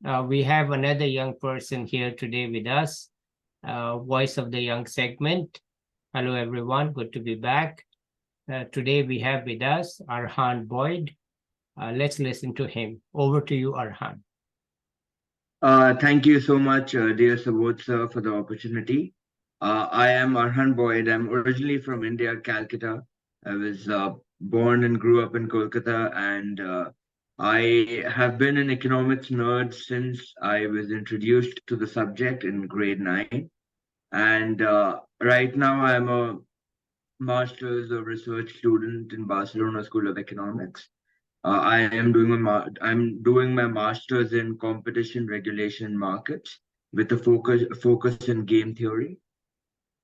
We have another young person here today with us, Voice of the Young segment. Hello, everyone. Good to be back. Today we have with us Arhan Boyd. Let's listen to him. Over to you, Arhan. Thank you so much, dear Subodh sir, for the opportunity. I am Arhan Boyd. I'm originally from India, Calcutta. I was born and grew up in Kolkata, and I have been an economics nerd since I was introduced to the subject in grade 9. And right now, I'm a master's of research student in Barcelona School of Economics. I'm doing my master's in competition regulation markets with a focus in game theory.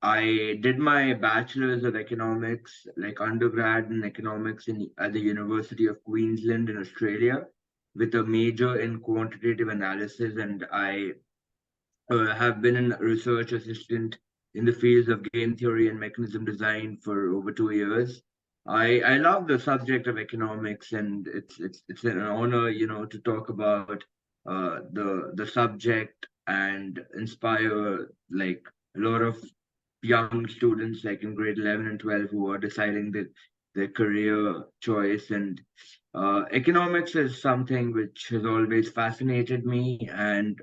I did my bachelor's of economics, like undergrad in economics at the University of Queensland in Australia, with a major in quantitative analysis, and I have been a research assistant in the fields of game theory and mechanism design for over 2 years. I love the subject of economics, and it's an honor, to talk about the subject and inspire like a lot of young students like in grade 11 and 12 who are deciding their career choice. And economics is something which has always fascinated me, and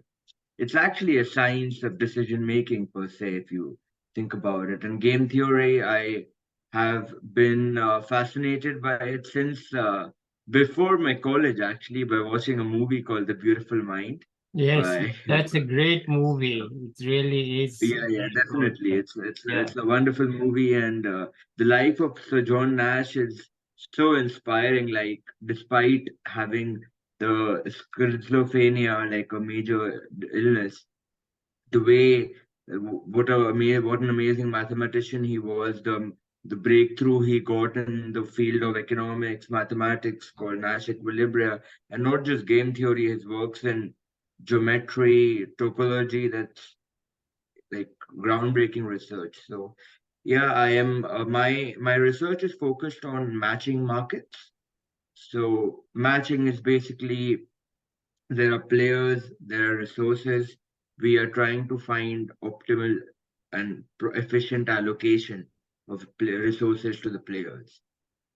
it's actually a science of decision making per se, if you think about it. And game theory, I have been fascinated by it since before my college, actually, by watching a movie called The Beautiful Mind. Yes, By that's a great movie. It really is yeah, yeah, very good. definitely. Yeah. It's a wonderful movie, and the life of Sir John Nash is so inspiring. Like, despite having the schizophrenia, like a major illness, the way what an amazing mathematician he was, the breakthrough he got in the field of economics mathematics called Nash equilibria, and not just game theory, his works in geometry, topology, that's like groundbreaking research. So yeah, I am my research is focused on matching markets. So matching is basically there are players, there are resources. We are trying to find optimal and efficient allocation of resources to the players.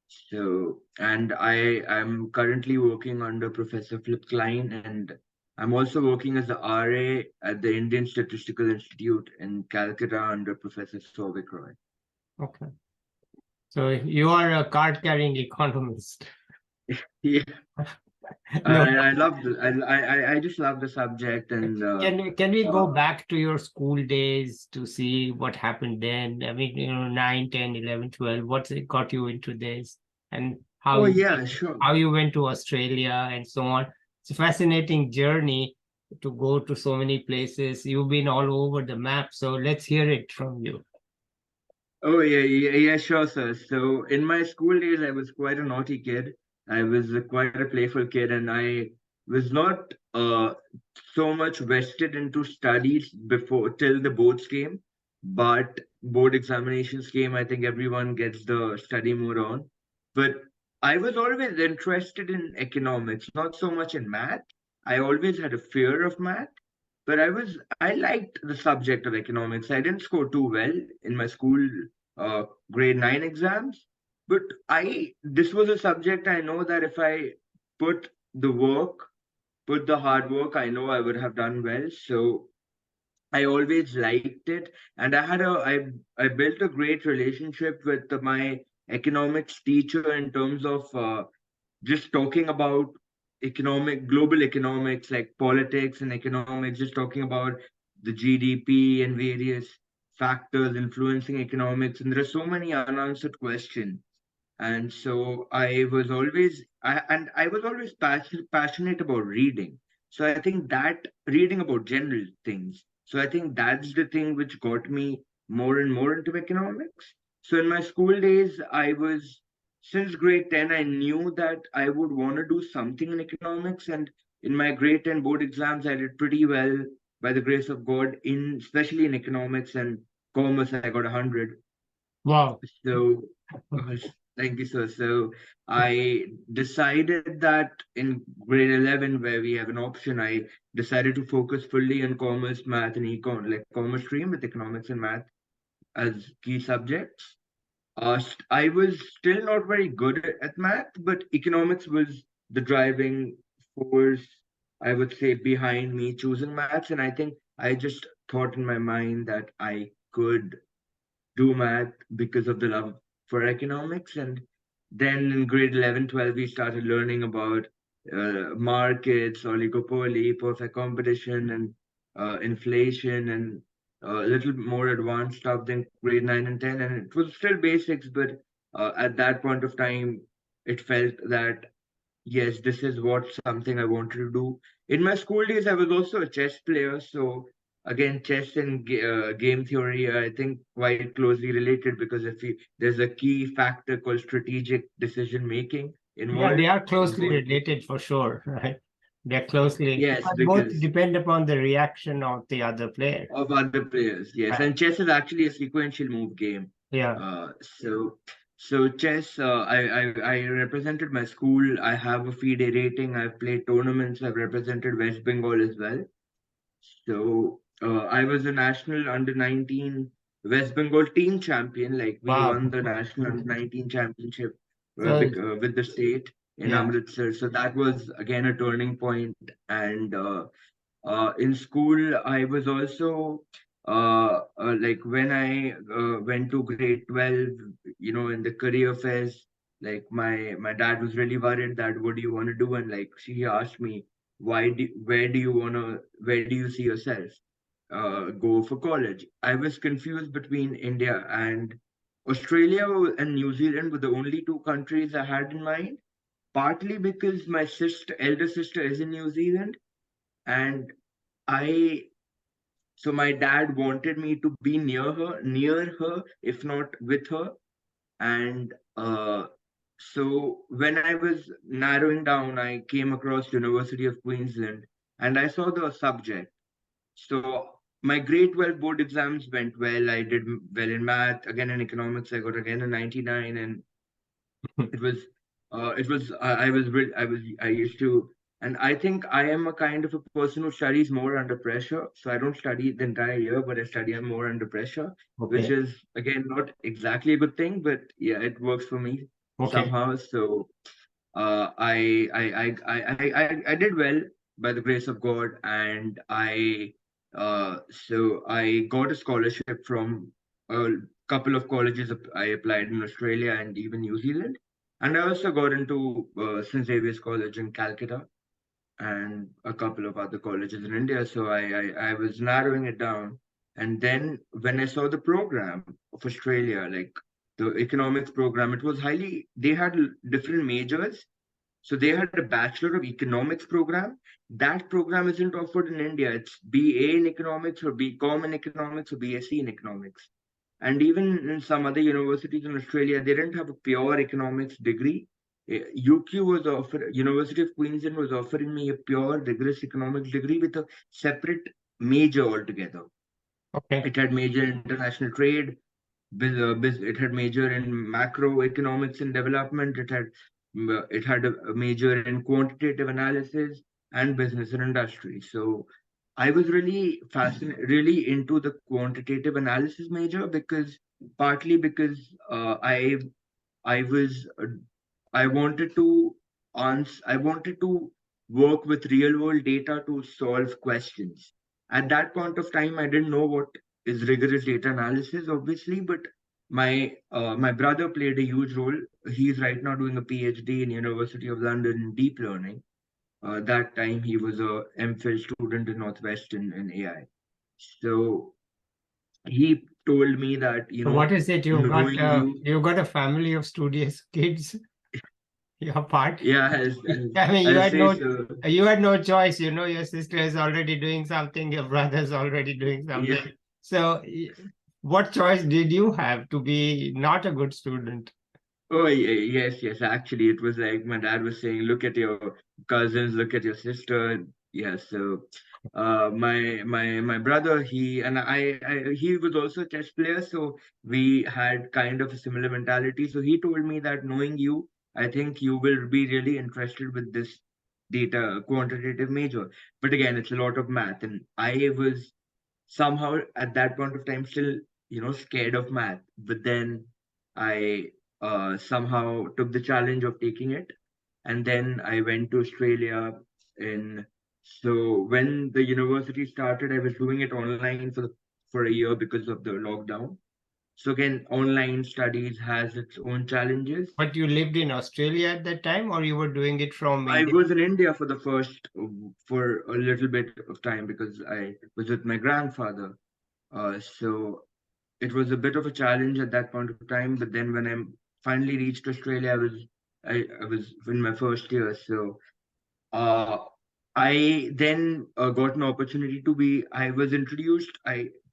So, and I am currently working under Professor Flip Klijn, and I'm also working as a RA at the Indian Statistical Institute in Calcutta under Professor Souvik Roy. Okay. So you are a card-carrying economist. Yeah, No, I love I just love the subject, and can we go uh, back to your school days to see what happened then? I mean, 9, 10, 11, 12. What got you into this, and oh yeah, sure. how you went to Australia and so on? It's a fascinating journey to go to so many places. You've been all over the map, so let's hear it from you. Oh yeah, sure, sir. So in my school days, I was quite a naughty kid. I was quite a playful kid, and I was not so much vested into studies before till the boards came. But board examinations came. I think everyone gets the study mode on. But I was always interested in economics, not so much in math. I always had a fear of math, but I liked the subject of economics. I didn't score too well in my school uh, grade 9 exams, but I this was a subject I know that if I put the work, put the hard work, I know I would have done well. So I always liked it, and I built a great relationship with my economics teacher in terms of just talking about global economics, like politics and economics, just talking about the GDP and various factors influencing economics. And there are so many unanswered questions. And so I was always passionate about reading. So I think that reading about general things. So I think that's the thing which got me more and more into economics. So in my school days, since grade 10, I knew that I would want to do something in economics. And in my grade 10 board exams, I did pretty well by the grace of God, especially in economics and commerce. I got 100. Wow. So Thank you, sir. So I decided that in grade 11, where we have an option, I decided to focus fully on commerce, math, and econ, like commerce stream with economics and math as key subjects. I was still not very good at math, but economics was the driving force, I would say, behind me choosing maths. And I think I just thought in my mind that I could do math because of the love for economics. And then in grade 11, 12, we started learning about markets, oligopoly, perfect competition, and inflation, and a little more advanced stuff than grade 9 and 10. And it was still basics, but at that point of time, it felt that yes, this is what something I wanted to do. In my school days, I was also a chess player. So again, chess and game theory, I think quite closely related because there's a key factor called strategic decision making Yeah, involved. they are closely involved. related for sure, right? They're closely, Yes, but both because depend upon the reaction of the other player. of other players. Yes, Right. and chess is actually a sequential move game. Yeah. So chess. I represented my school. I have a FIDE rating. I've played tournaments. I've represented West Bengal as well. So I was a national under 19 West Bengal team champion. Like we Wow. won the national under 19 championship So with the state in yeah. Amritsar. So that was again a turning point. And in school, I was also like when I went to grade 12, in the career fairs, like my dad was really worried that what do you want to do? And like she asked me, where do you see yourself go for college? I was confused between India and Australia and New Zealand were the only two countries I had in mind, partly because my elder sister is in New Zealand, and I so my dad wanted me to be near her, if not with her. And so when I was narrowing down, I came across University of Queensland and I saw the subject. So my grade 12 board exams went well. I did well in math, again in economics, I got again a 99, and I used to, and I think I am a kind of a person who studies more under pressure. So I don't study the entire year, but I study more under pressure, which Okay. is again not exactly a good thing, but yeah, it works for me Okay. somehow. So I did well by the grace of God, and I got a scholarship from a couple of colleges I applied in Australia and even New Zealand, and I also got into St Xavier's College in Calcutta and a couple of other colleges in India. So I was narrowing it down, and then when I saw the program of Australia, like the economics program, it was highly. They had different majors, so they had a Bachelor of Economics program. That program isn't offered in India. It's BA in economics or BCom in economics or BSc in economics. And even in some other universities in Australia, they didn't have a pure economics degree. UQ was University of Queensland was offering me a pure rigorous economics degree with a separate major altogether. Okay. It had major in international trade, it had major in macroeconomics and development. It had a major in quantitative analysis and business and industry. So I was really fascinated, really into the quantitative analysis major because partly because I was I wanted to I wanted to work with real world data to solve questions. At that point of time, I didn't know what is rigorous data analysis, obviously, but my brother played a huge role. He's right now doing a PhD in University of London in deep learning. That time he was a MPhil student in Northwest in AI. So he told me that, So what is it? knowing you, You got a family of studious kids. Your part. yeah, I mean, I'll say so. you had no choice. You know, your sister is already doing something. Your brother's already doing something. Yeah. So, what choice did you have to be not a good student? Oh, yes, yes. Actually, it was like my dad was saying, look at your cousins, look at your sister. Yeah, so My brother, he was also a chess player, so we had kind of a similar mentality. So he told me that knowing you, I think you will be really interested with this data quantitative major. But again, it's a lot of math, and I was somehow at that point of time still, scared of math. But then I somehow took the challenge of taking it, and then I went to Australia in. So when the university started, I was doing it online for a year because of the lockdown. So again, online studies has its own challenges. But you lived in Australia at that time, or you were doing it from I India? was in India for a little bit of time because I was with my grandfather. So it was a bit of a challenge at that point of time. But then when I finally reached Australia, I was in my first year. So uh, I then got an opportunity to be. I was introduced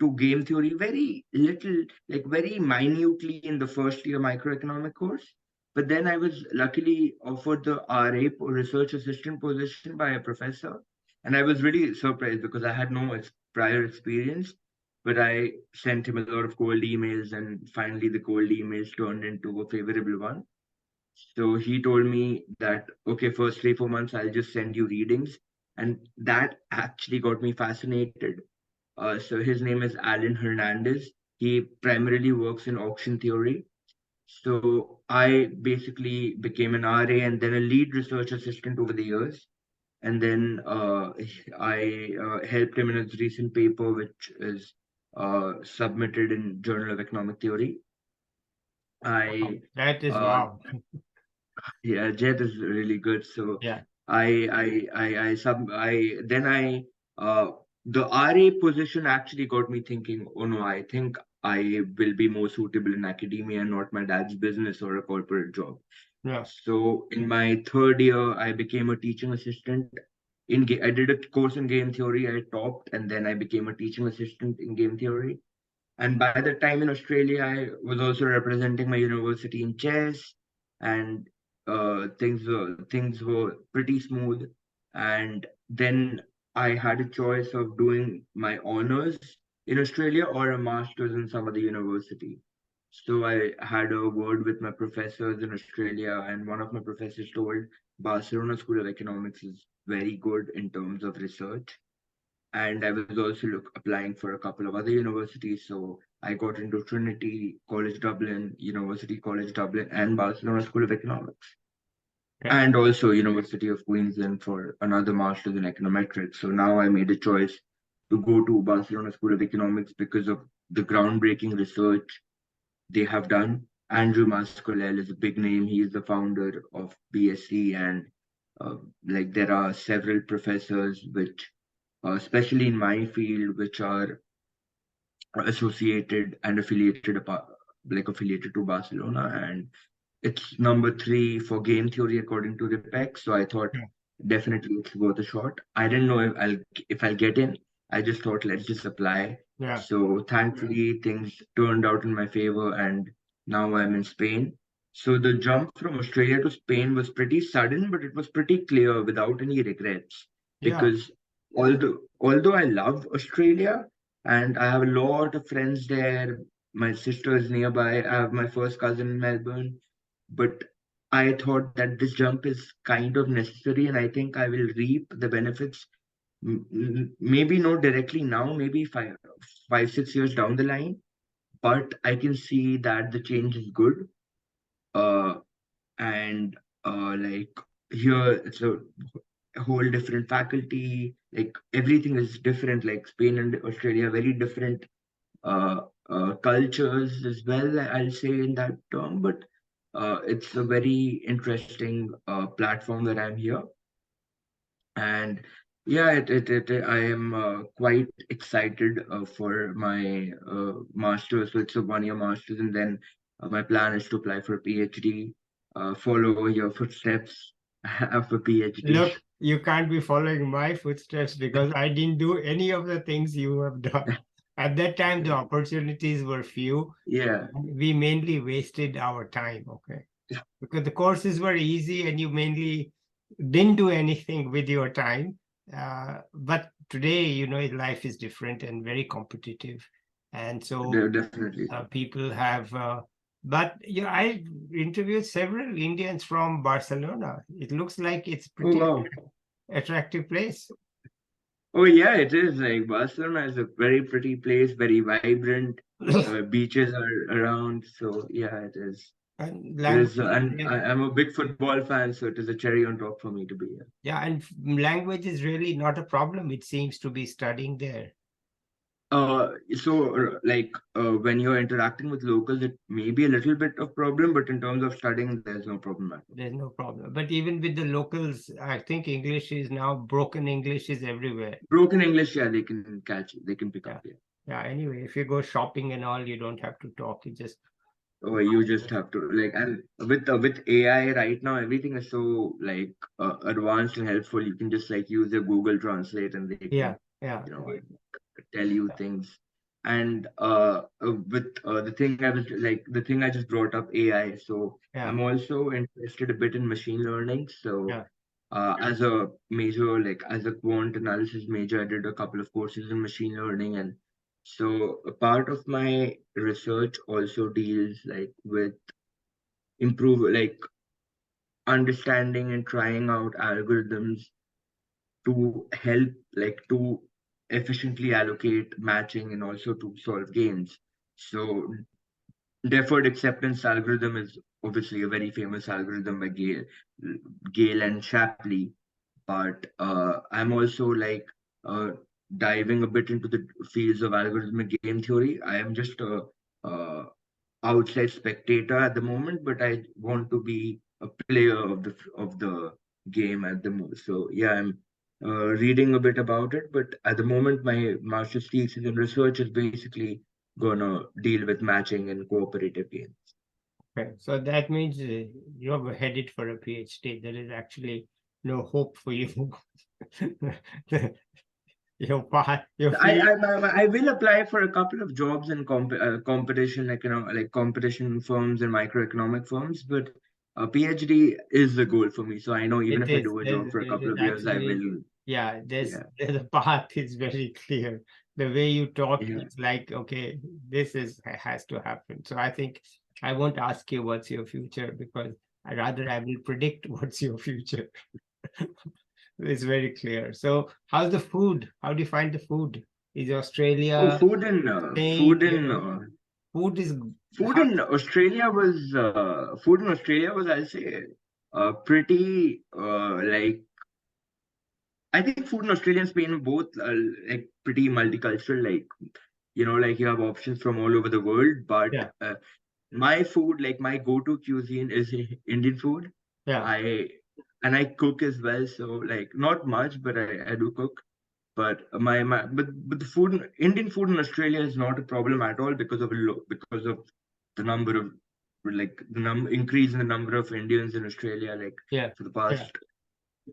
to game theory very little, like very minutely in the first year microeconomic course. But then I was luckily offered the RA research assistant position by a professor, and I was really surprised because I had no prior experience. But I sent him a lot of cold emails, and finally the cold emails turned into a favorable one. So he told me that, okay, first 3, 4 months, I'll just send you readings. And that actually got me fascinated. So his name is Alan Hernandez. He primarily works in auction theory. So I basically became an RA and then a lead research assistant over the years. And then I helped him in his recent paper, which is submitted in Journal of Economic Theory. Wow, I that is uh, wow. Yeah, Jet is really good. So Yeah. I then I the RA position actually got me thinking, oh no, I think I will be more suitable in academia and not my dad's business or a corporate job. Yeah. So in my third year, I became a teaching assistant I did a course in game theory. I topped, and then I became a teaching assistant in game theory. And by the time in Australia, I was also representing my university in chess, and things were pretty smooth. And then I had a choice of doing my honors in Australia or a master's in some other university. So I had a word with my professors in Australia, and one of my professors told Barcelona School of Economics is very good in terms of research, and I was also applying for a couple of other universities. So I got into Trinity College Dublin, University College Dublin, and Barcelona School of Economics, Okay. and also University of Queensland for another master's in econometrics. So now I made a choice to go to Barcelona School of Economics because of the groundbreaking research they have done. Andrew Mascolell is a big name. He is the founder of BSc, and uh, like there are several professors which especially in my field, which are associated and affiliated to Barcelona, and it's number 3 for game theory according to Ripec. So I thought Yeah. definitely it's worth a shot. I didn't know if I'll get in. I just thought let's just apply. Yeah. So thankfully things turned out in my favor, and now I'm in Spain. So the jump from Australia to Spain was pretty sudden, but it was pretty clear without any regrets. Yeah. Because although I love Australia and I have a lot of friends there, my sister is nearby. I have my first cousin in Melbourne, but I thought that this jump is kind of necessary, and I think I will reap the benefits. Maybe not directly now, maybe 5, 6 years down the line, but I can see that the change is good. Uh, and like here, it's a whole different faculty. Like everything is different. Like Spain and Australia, very different uh, cultures as well, I'll say in that term, but it's a very interesting platform that I'm here. And yeah, I am quite excited for my master's. So it's a 1 year master's, and then my plan is to apply for a PhD, follow your footsteps of a PhD. Look, you can't be following my footsteps because I didn't do any of the things you have done. At that time, the opportunities were few. Yeah, We mainly wasted our time, okay? Because the courses were easy and you mainly didn't do anything with your time. But today, life is different and very competitive. And so Definitely. people have, but I interviewed several Indians from Barcelona. It looks like it's Oh pretty wow. attractive place. Oh yeah, it is. Like Barcelona is a very pretty place, very vibrant. Beaches are around, so yeah, it is. And It is, language, and I'm a big football fan, so it is a cherry on top for me to be here. yeah, and language is really not a problem. It seems to be studying there. When you're interacting with locals, it may be a little bit of problem, but in terms of studying, there's no problem at all. There's no problem. But even with the locals, I think English is now broken English is everywhere. Broken English, yeah, they can catch it, they can pick Yeah. up, yeah. Yeah. Anyway, if you go shopping and all, you don't have to talk. You just Or you just have to like, and with AI right now, everything is so like advanced and helpful. You can just like use the Google Translate, and they can, yeah, yeah, you know, tell you things. And with the thing I just brought up, AI. So yeah, I'm also interested a bit in machine learning. So yeah. as a major, like as a quant analysis major, I did a couple of courses in machine learning, and so a part of my research also deals like with improve like understanding and trying out algorithms to help like to efficiently allocate matching and also to solve games. So deferred acceptance algorithm is obviously a very famous algorithm by Gale and Shapley, but I'm also like uh, diving a bit into the fields of algorithmic game theory. I am just a outside spectator at the moment, but I want to be a player of the game at the moment. So yeah, I'm reading a bit about it, but at the moment, my master's thesis in research is basically gonna deal with matching and cooperative games. Okay. So that means you're headed for a PhD. There is actually no hope for you. Your I, field. I will apply for a couple of jobs in competition, like competition firms and microeconomic firms, but a PhD is the goal for me. So I know even It if I is. do a job There's, for a it couple is of years, I actually, will. yeah. There's Yeah, the path is very clear. The way you talk, yeah. it's like, okay, this is has to happen. So I think I won't ask you what's your future because I will predict what's your future. It's very clear. So how's the food? How do you find the food? Is Oh, Australia food same? in Food is food how, in Australia was I'll say pretty like I think food in Australia and Spain are both like pretty multicultural. Like like you have options from all over the world, but yeah, my food, like my go-to cuisine is Indian food. yeah, I and I cook as well, so like not much, but I do cook. But but the Indian food in Australia is not a problem at all because of the number of like the increase in the number of Indians in Australia. Like yeah, for the yeah, past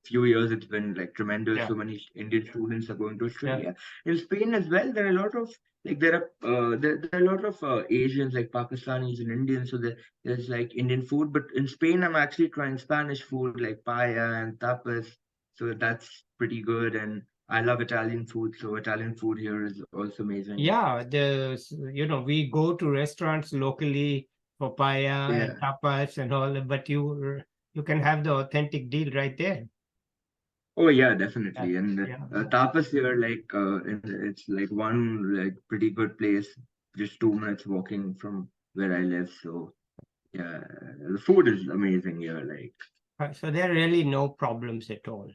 few years, it's been like tremendous. yeah, So many Indian students are going to yeah. Australia. In Spain as well, there are a lot of like there are a lot of Asians like Pakistanis and Indians. So there's like Indian food, but in Spain, I'm actually trying Spanish food like paella and tapas. So that's pretty good, and I love Italian food. So Italian food here is also amazing. Yeah, we go to restaurants locally for paella and Yeah. tapas and all, but you can have the authentic deal right there. Oh yeah, Yeah, definitely. And yeah. tapas here, it's like one like pretty good place, just 2 minutes walking from where I live. So yeah, the food is amazing here. Like So there are really no problems at all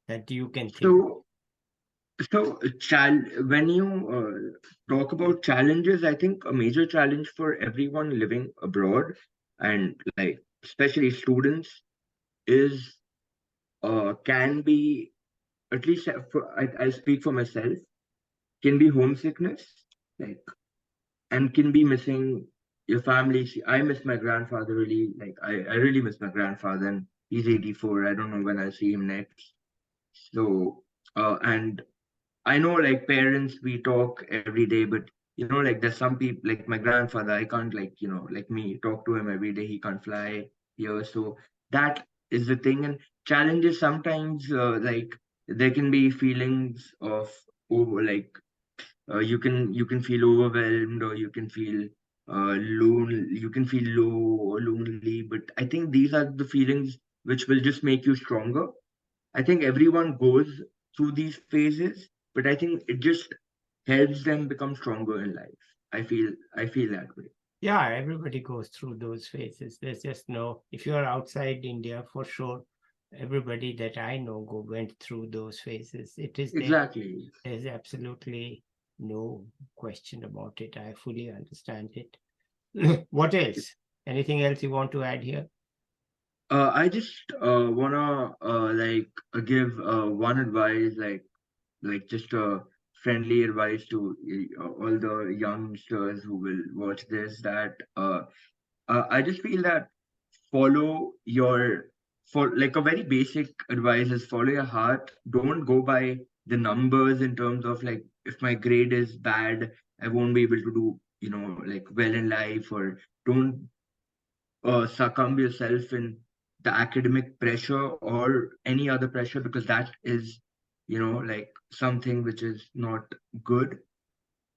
that you can think. so, when you talk about challenges, I think a major challenge for everyone living abroad and like especially students is can be at least I speak for myself can be homesickness like and can be missing your family. I miss my grandfather really. Like I really miss my grandfather, and he's 84. I don't know when I'll see him next. So and I know like parents we talk every day, but like there's some people like my grandfather. I can't like like me talk to him every day. He can't fly here, so that is the thing. And challenges sometimes like there can be feelings of over like you can feel overwhelmed, or you can feel you can feel low or lonely. But I think these are the feelings which will just make you stronger. I think everyone goes through these phases, but I think it just helps them become stronger in life. I feel that way. Yeah, everybody goes through those phases. There's just no, if you're outside India, for sure, everybody that I know went through those phases. It is there. Exactly. There's absolutely no question about it. I fully understand it. What else? Anything else you want to add here? I just wanna give one advice, like just a friendly advice to all the youngsters who will watch this, that I just feel that follow your for like a very basic advice is follow your heart. Don't go by the numbers in terms of like, if my grade is bad, I won't be able to do, like, well in life. Or don't succumb yourself in the academic pressure or any other pressure, because that is, like, something which is not good.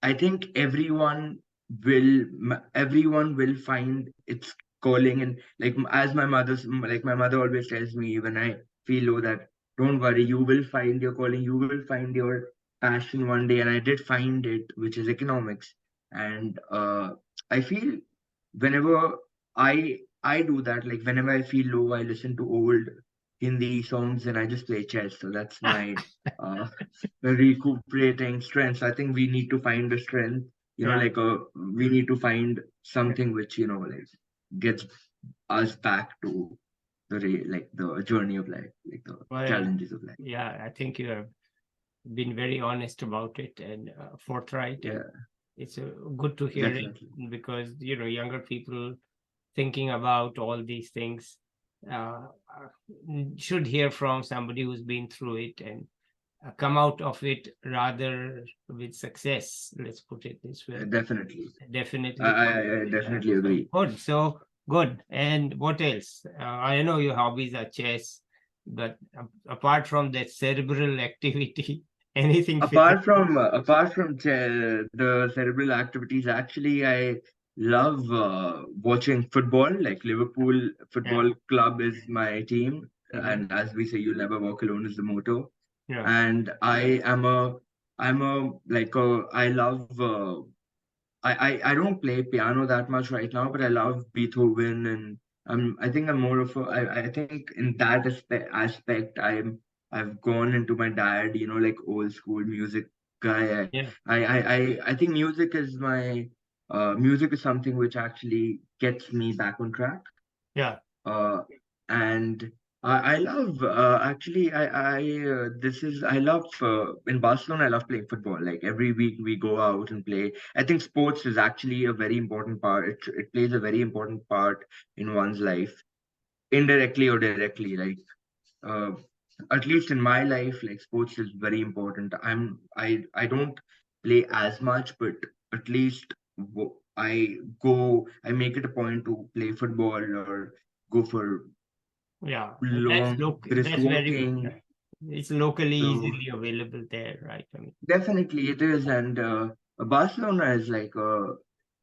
I think everyone will find its calling. And like, my mother always tells me when I feel low, that don't worry, you will find your calling, you will find your passion one day. And I did find it, which is economics. And I feel whenever I do that, like whenever I feel low, I listen to old Hindi songs and I just play chess. So that's my uh recuperating strength. I think we need to find the strength, Yeah. we need to find something which, like, gets us back to like the journey of life, like the Well, challenges of life. yeah, I think you have been very honest about it and forthright, and Yeah, it's good to hear it, definitely. because younger people thinking about all these things should hear from somebody who's been through it and come out of it rather with success. Let's put it this way. Definitely. Definitely. I Yeah. definitely So agree. good. So good. And what else? I know your hobbies are chess, but apart from that cerebral activity, anything physical? The cerebral activities, actually, I love watching football. Like, Liverpool Yeah. Football Club is my team, Hmm. and as we say, "You'll never walk alone" is the motto. Yeah. And I'm a like a I love I don't play piano that much right now, but I love Beethoven. And I think I'm more of a I think in that aspect I've gone into my dad, like old school music guy. Yeah. I think music is something which actually gets me back on track. Yeah. uh, and I love actually this is I love in Barcelona. I love playing football. Like, every week we go out and play. I think sports is actually a very important part. It plays a very important part in one's life, indirectly or directly. Like, uh, at least in my life, like, sports is very important. I don't play as much, but at least I make it a point to play football or go for Yeah. That's long brisk that's very good. walking. Yeah. It's locally So easily available there, right? I mean, definitely it is. And Barcelona is like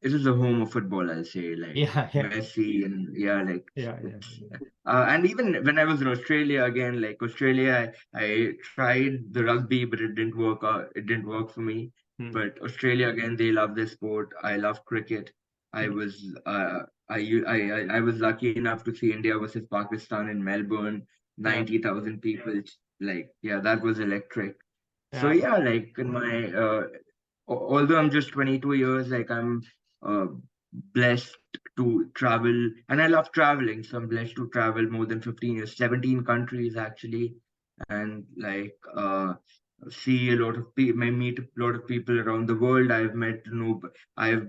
it is the home of football, I'll say. Like, yeah, yeah, Messi, and yeah, like, yeah, yeah. it's and even when I was in Australia, again, like Australia, I tried the rugby, but it didn't work out. It didn't work for me. Hmm. But Australia, again, they love their sport. I love cricket. I Hmm. was I was lucky enough to see India versus Pakistan in Melbourne, Yeah, 90,000 people. Like, yeah, that was electric. So yeah, yeah, like, in my although I'm just 22 years, like, I'm uh, blessed to travel, and I love traveling. So I'm blessed to travel more than 15 years, 17 countries actually. And like, see a lot of people, meet a lot of people around the world. I've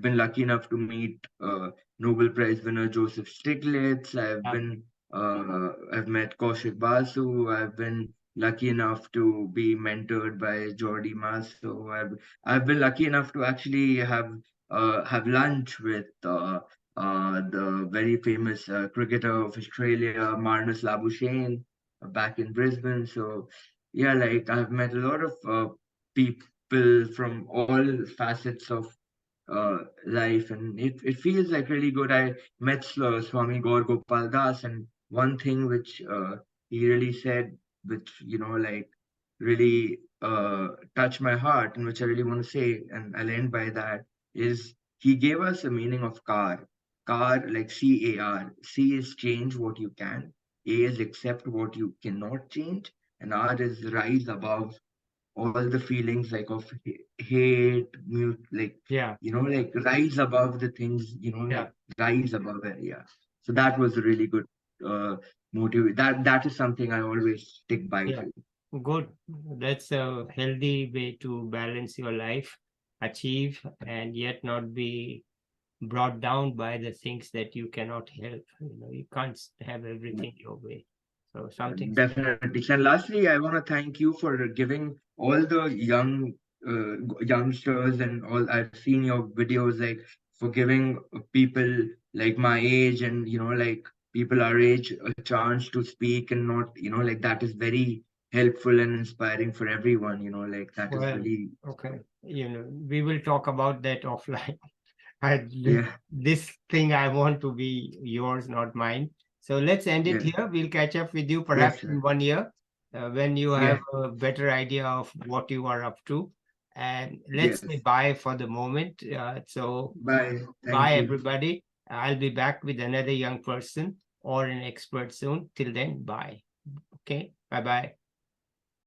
been lucky enough to meet Nobel Prize winner Joseph Stiglitz. yeah, I've met Kaushik Basu. I've been lucky enough to be mentored by Jordi Maso. I've been lucky enough to actually have lunch with the very famous cricketer of Australia, Marnus Labuschagne, back in Brisbane. So yeah, like I've met a lot of people from all facets of life, and it feels like really good. I met Swami Gaur Gopal Das, and one thing which he really said, which like really touched my heart, and which I really want to say, and I'll end by that, is he gave us a meaning of car. Car, like CAR. C is change what you can. A is accept what you cannot change, and R is rise above all the feelings like of hate, like Yeah, like rise above the things, yeah, like rise above it. Yeah. So that was a really good motive. That is something I always stick by yeah. to. Good. That's a healthy way to balance your life, achieve, and yet not be brought down by the things that you cannot help. You can't have everything your way. So something. Definitely. And lastly, I want to thank you for giving all the youngsters and all. I've seen your videos, like for giving people like my age and like people our age a chance to speak and not like that is very helpful and inspiring for everyone. Like that is Well, really okay. We will talk about that offline. I, yeah, this thing I want to be yours, not mine. So let's end it yeah, here. We'll catch up with you yes, perhaps in sir. 1 year when you have Yeah, a better idea of what you are up to. And let's say yes. bye for the moment. So Bye. bye, Thank you. everybody. I'll be back with another young person or an expert soon. Till then, bye. Okay. Bye bye.